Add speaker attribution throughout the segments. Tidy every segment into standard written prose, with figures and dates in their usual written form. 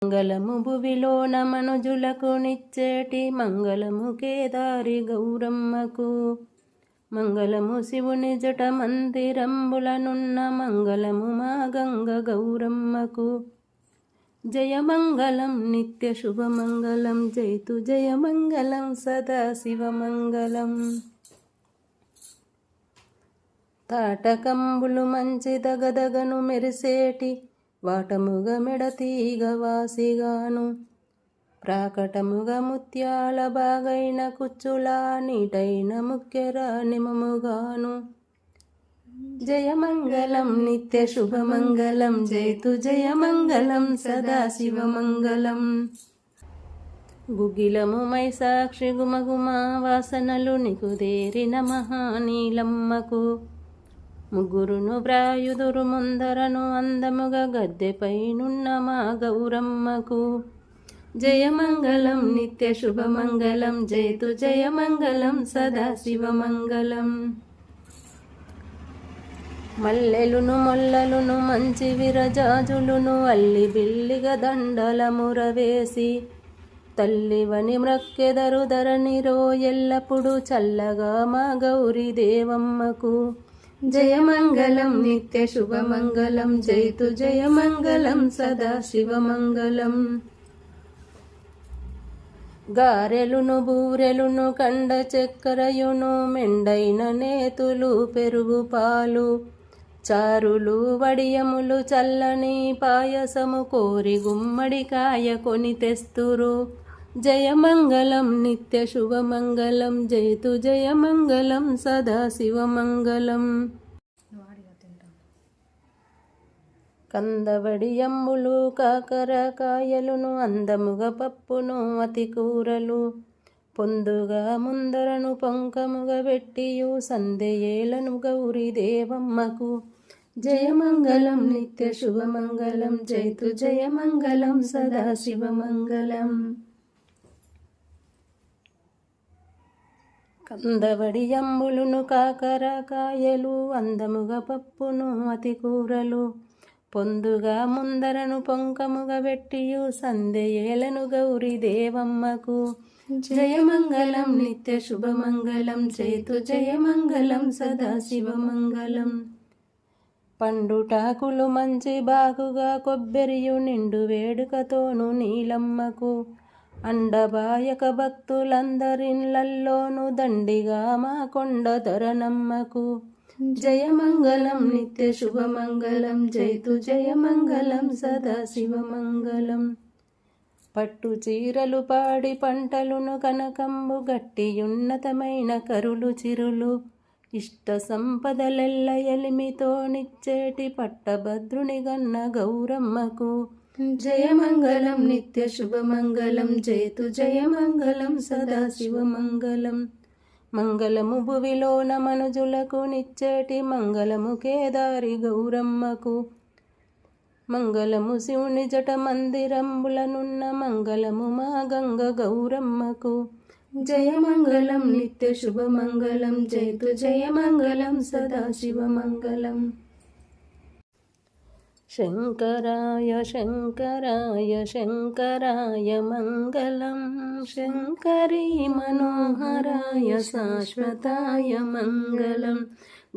Speaker 1: మంగళము భువిలోన మనుజులకు నిచ్చేటి మంగళము కేదారి గౌరమ్మకు. మంగళము శివుని జట మందిరంబులనున్న మంగళము మా గంగ గౌరమ్మకు. జయమంగళం నిత్య శుభమంగళం జైతు జయమంగళం సదా శివమంగళం. తాటకంబులు మంచి దగదగను మెరిసేటి వాటముగ మెడతీగ వాసిగాను. ప్రాకటముగ ముత్యాల బాగైన కుచ్చులా నీటైన ముఖ్యర నిమముగాను. జయమంగళం నిత్య శుభమంగళం జైతు జయమంగళం సదా శివమంగళం. గుగిలము మైసాక్షి గుమగుమా వాసనలు నికుదేరిన మహానీలమ్మకు. ముగ్గురును వ్రాయుదురు ముందరను అందముగా గద్దెపైనున్న మా గౌరమ్మకు. జయమంగళం నిత్య శుభమంగళం జైతు జయమంగళం సదా శివమంగళం. మల్లెలును మొల్లలును మంచి విరజాజులును అల్లి బిల్లిగా దండల మురవేసి. తల్లివని మ్రక్కెదరు ధరణిరో ఎల్లప్పుడు చల్లగా మా గౌరీ దేవమ్మకు. జయమంగళం నిత్య శుభమంగళం జైతు జయమంగళం సదా శివమంగళం. గారెలును బూరెలును కండ చక్కెరయును మెండైన నేతులు పెరుగు పాలు. చారులు వడియములు చల్లని పాయసము కోరి గుమ్మడికాయ కొని తెస్తురు. జయమంగళం నిత్య శుభమంగళం జైతు జయమంగళం సదా శివమంగళం. కందవడియమ్ములు కాకరకాయలును అందముగ పప్పును అతి కూరలు. పొందుగా ముందరను పొంకముగ పెట్టియు సందెయేలను గౌరీ దేవమ్మకు. జయమంగళం నిత్య శుభమంగళం జైతు జయమంగళం సదా శివమంగళం. కందవడియమ్ములును కాకరకాయలు అందముగ పప్పును అతి కూరలు. పొందుగా ముందరను పొంకముగ పెట్టియు సందెయేలను గౌరీ దేవమ్మకు. జయమంగళం నిత్య శుభమంగళం జైతు జయమంగళం సదా శివమంగళం. పండుటాకులు మంచి బాగుగా కొబ్బెరియు నిండు వేడుకతోను నీలమ్మకు. అండబాయక భక్తులందరిళ్ళల్లోనూ దండిగా మా కొండ ధరనమ్మకు. జయమంగళం నిత్య శుభమంగళం జైతు జయమంగళం సదా శివమంగళం. పట్టు చీరలు పాడి పంటలును కనకంబు గట్టియున్నతమైన కరులు చిరులు. ఇష్ట సంపదలెల్ల ఎలిమితో నిచ్చేటి పట్టభద్రుని గన్న గౌరమ్మకు. జయమంగళం నిత్య శుభమంగళం జైతు జయమంగళం సదా శివమంగళం. మంగళము భువిలోన మనుజులకు నిచ్చేటి మంగళము కేదారి గౌరమ్మకు. మంగళము శివుని జట మందిరంబులనున్న మంగళము మా గంగ గౌరమ్మకు. జయమంగళం నిత్య శుభమంగళం జైతు జయమంగళం సదా శివమంగళం. శంకరాయ శంకరాయ శంకరాయ మంగళం. శంకరీ మనోహరాయ శాశ్వతాయ మంగళం.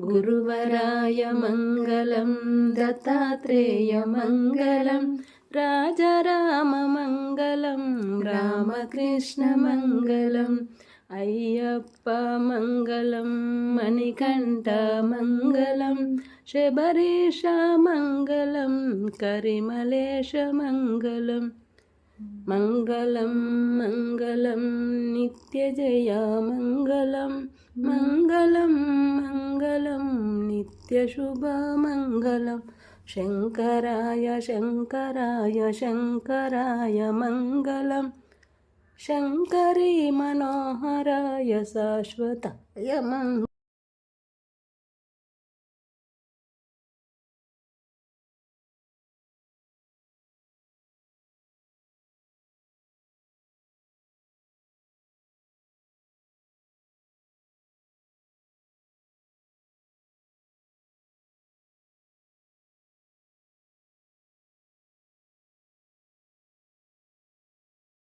Speaker 1: గురువరాయ మంగళం దత్తాత్రేయ మంగళం. రాజరామ మంగళం రామకృష్ణ మంగళం. అయ్యప్ప మంగళం మణికంఠ మంగళం. శబరీష మంగళం కరిమలేశ మంగళం. మంగళం మంగళం నిత్యజయ మంగళం. మంగళం మంగళం నిత్యశుభ మంగళం. శంకరాయ శంకరాయ శంకరాయ మంగళం. శంకరీ మనోహరాయ శాశ్వతాయ మంగళం.